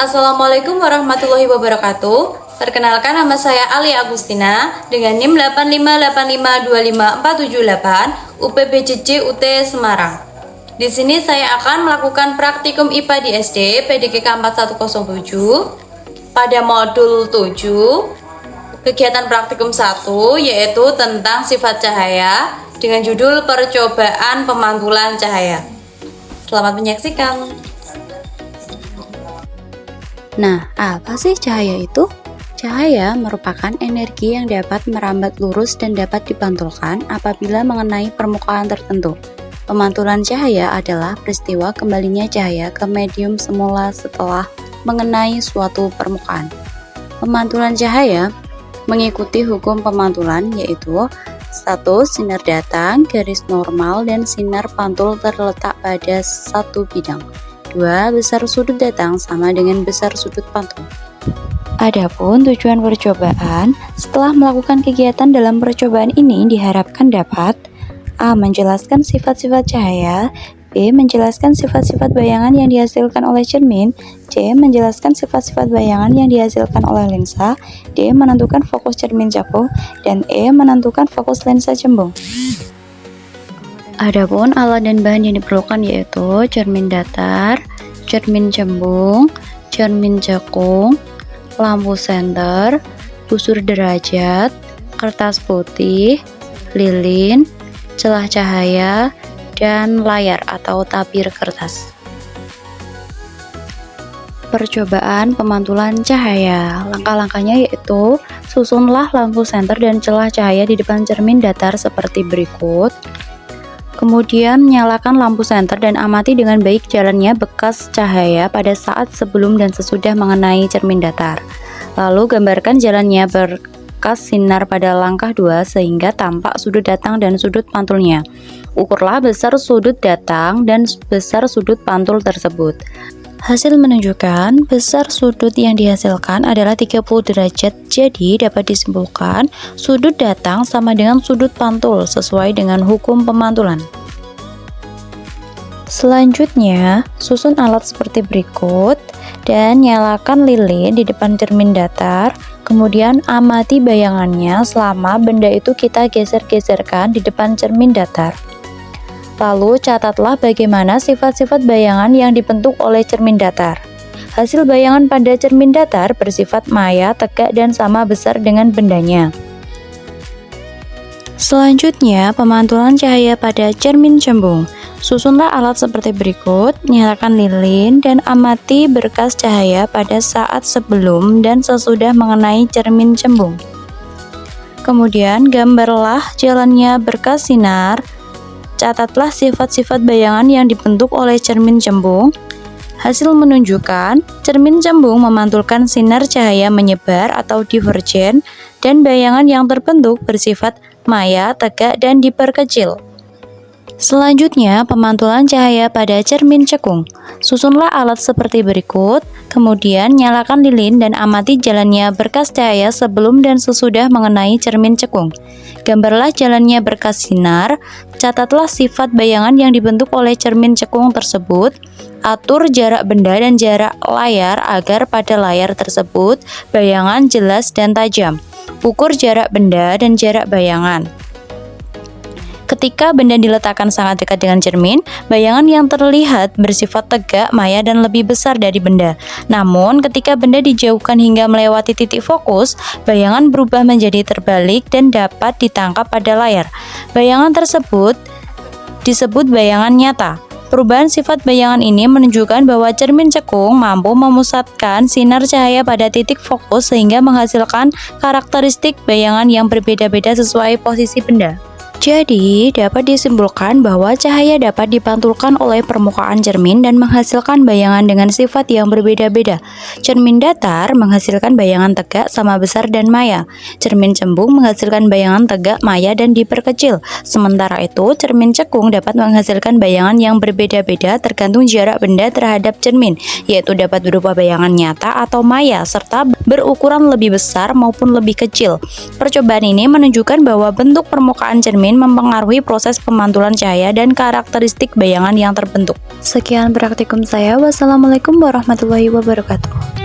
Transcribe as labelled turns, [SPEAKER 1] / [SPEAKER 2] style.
[SPEAKER 1] Assalamualaikum warahmatullahi wabarakatuh. Perkenalkan, nama saya Alia Agustina dengan NIM 858525478 UPBJJ UT Semarang. Di sini saya akan melakukan praktikum IPA di SD PDGK 4107 pada modul 7. Kegiatan praktikum 1 yaitu tentang sifat cahaya dengan judul percobaan pemantulan cahaya. Selamat menyaksikan.
[SPEAKER 2] Nah, apa sih cahaya itu? Cahaya merupakan energi yang dapat merambat lurus dan dapat dipantulkan apabila mengenai permukaan tertentu. Pemantulan cahaya adalah peristiwa kembalinya cahaya ke medium semula setelah mengenai suatu permukaan. Pemantulan cahaya mengikuti hukum pemantulan, yaitu 1. Sinar datang, garis normal, dan sinar pantul terletak pada satu bidang. 2. Besar sudut datang sama dengan besar sudut pantul. Adapun tujuan percobaan, setelah melakukan kegiatan dalam percobaan ini diharapkan dapat A. Menjelaskan sifat-sifat cahaya, B. Menjelaskan sifat-sifat bayangan yang dihasilkan oleh cermin, C. Menjelaskan sifat-sifat bayangan yang dihasilkan oleh lensa, D. Menentukan fokus cermin cekung, dan E. Menentukan fokus lensa cembung. Adapun alat dan bahan yang diperlukan yaitu cermin datar, cermin cembung, cermin cekung, lampu senter, busur derajat, kertas putih, lilin, celah cahaya, dan layar atau tabir kertas. Percobaan pemantulan cahaya. Langkah-langkahnya yaitu susunlah lampu senter dan celah cahaya di depan cermin datar seperti berikut. Kemudian nyalakan lampu senter dan amati dengan baik jalannya bekas cahaya pada saat sebelum dan sesudah mengenai cermin datar. Lalu gambarkan jalannya bekas sinar pada langkah 2 sehingga tampak sudut datang dan sudut pantulnya. Ukurlah besar sudut datang dan besar sudut pantul tersebut. Hasil menunjukkan besar sudut yang dihasilkan adalah 30 derajat, jadi dapat disimpulkan sudut datang sama dengan sudut pantul sesuai dengan hukum pemantulan. Selanjutnya, susun alat seperti berikut dan nyalakan lilin di depan cermin datar, kemudian amati bayangannya selama benda itu kita geser-geserkan di depan cermin datar. Lalu catatlah bagaimana sifat-sifat bayangan yang dibentuk oleh cermin datar. Hasil bayangan pada cermin datar bersifat maya, tegak, dan sama besar dengan bendanya. Selanjutnya, pemantulan cahaya pada cermin cembung. Susunlah alat seperti berikut, nyalakan lilin, dan amati berkas cahaya pada saat sebelum dan sesudah mengenai cermin cembung. Kemudian, gambarlah jalannya berkas sinar. Catatlah sifat-sifat bayangan yang dibentuk oleh cermin cembung. Hasil menunjukkan cermin cembung memantulkan sinar cahaya menyebar atau divergen dan bayangan yang terbentuk bersifat maya, tegak, dan diperkecil. Selanjutnya, pemantulan cahaya pada cermin cekung. Susunlah alat seperti berikut, kemudian nyalakan lilin dan amati jalannya berkas cahaya sebelum dan sesudah mengenai cermin cekung. Gambarlah jalannya berkas sinar, catatlah sifat bayangan yang dibentuk oleh cermin cekung tersebut, atur jarak benda dan jarak layar agar pada layar tersebut bayangan jelas dan tajam. Ukur jarak benda dan jarak bayangan. Ketika benda diletakkan sangat dekat dengan cermin, bayangan yang terlihat bersifat tegak, maya, dan lebih besar dari benda. Namun, ketika benda dijauhkan hingga melewati titik fokus, bayangan berubah menjadi terbalik dan dapat ditangkap pada layar. Bayangan tersebut disebut bayangan nyata. Perubahan sifat bayangan ini menunjukkan bahwa cermin cekung mampu memusatkan sinar cahaya pada titik fokus sehingga menghasilkan karakteristik bayangan yang berbeda-beda sesuai posisi benda. Jadi, dapat disimpulkan bahwa cahaya dapat dipantulkan oleh permukaan cermin dan menghasilkan bayangan dengan sifat yang berbeda-beda. Cermin datar menghasilkan bayangan tegak, sama besar, dan maya. Cermin cembung menghasilkan bayangan tegak, maya, dan diperkecil. Sementara itu, cermin cekung dapat menghasilkan bayangan yang berbeda-beda tergantung jarak benda terhadap cermin, yaitu dapat berupa bayangan nyata atau maya, serta berukuran lebih besar maupun lebih kecil. Percobaan ini menunjukkan bahwa bentuk permukaan cermin lain mempengaruhi proses pemantulan cahaya dan karakteristik bayangan yang terbentuk. Sekian praktikum saya. Wassalamualaikum warahmatullahi wabarakatuh.